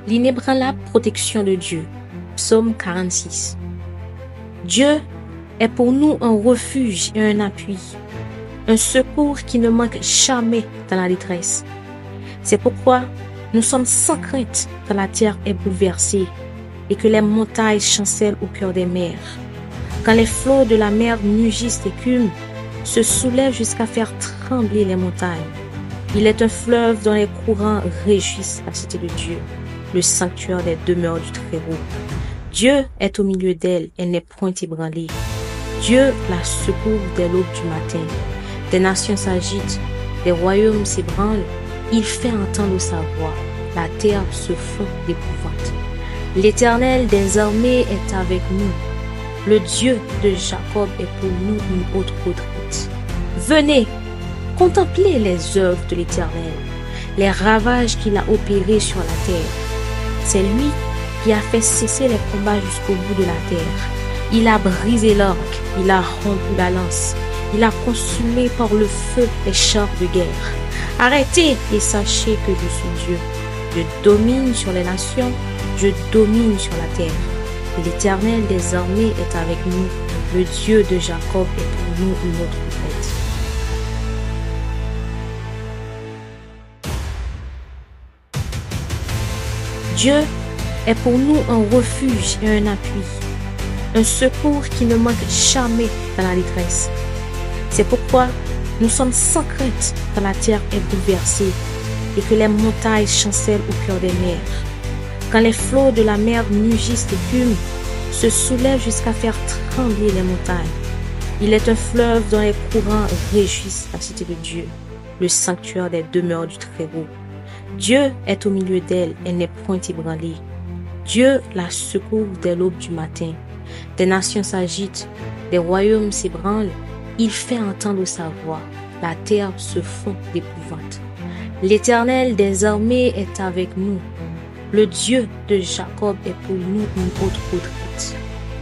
L'inébranlable protection de Dieu. Psaume 46. Dieu est pour nous un refuge et un appui, un secours qui ne manque jamais dans la détresse. C'est pourquoi nous sommes sans crainte quand la terre est bouleversée et que les montagnes chancellent au cœur des mers. Quand les flots de la mer mugissent d'écume, se soulèvent jusqu'à faire trembler les montagnes. Il est un fleuve dont les courants réjouissent la cité de Dieu, le sanctuaire des demeures du Très-Haut. Dieu est au milieu d'elle, elle n'est point ébranlée. Dieu la secourt dès l'aube du matin. Des nations s'agitent, des royaumes s'ébranlent, il fait entendre sa voix, la terre se fond d'épouvante. L'Éternel des armées est avec nous. Le Dieu de Jacob est pour nous une haute retraite. Venez, contemplez les œuvres de l'Éternel, les ravages qu'il a opérés sur la terre. C'est lui qui a fait cesser les combats jusqu'au bout de la terre. Il a brisé l'arc, il a rompu la lance, il a consumé par le feu les chars de guerre. Arrêtez et sachez que je suis Dieu. Je domine sur les nations, je domine sur la terre. L'Éternel des armées est avec nous, le Dieu de Jacob est pour nous une autre retraite. Dieu est pour nous un refuge et un appui, un secours qui ne manque jamais dans la détresse. C'est pourquoi nous sommes sans crainte quand la terre est bouleversée et que les montagnes chancellent au cœur des mers. Quand les flots de la mer mugissent d'écume, se soulèvent jusqu'à faire trembler les montagnes. Il est un fleuve dont les courants réjouissent la cité de Dieu, le sanctuaire des demeures du Très-Haut. Dieu est au milieu d'elle, elle n'est point ébranlée. Dieu la secourt dès l'aube du matin. Des nations s'agitent, des royaumes s'ébranlent, il fait entendre sa voix, la terre se fond d'épouvante. L'Éternel des armées est avec nous. Le Dieu de Jacob est pour nous une haute retraite.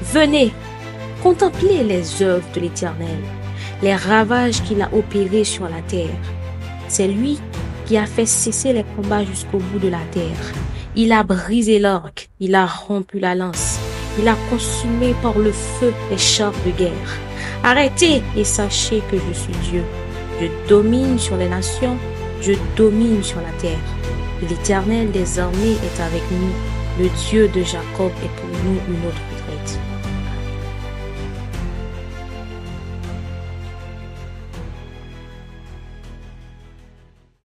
Venez, contemplez les œuvres de l'Éternel, les ravages qu'il a opérés sur la terre. C'est lui qui a fait cesser les combats jusqu'au bout de la terre. Il a brisé l'arc, il a rompu la lance, il a consumé par le feu les chars de guerre. Arrêtez et sachez que je suis Dieu. Je domine sur les nations, je domine sur la terre. L'Éternel des armées est avec nous. Le Dieu de Jacob est pour nous une autre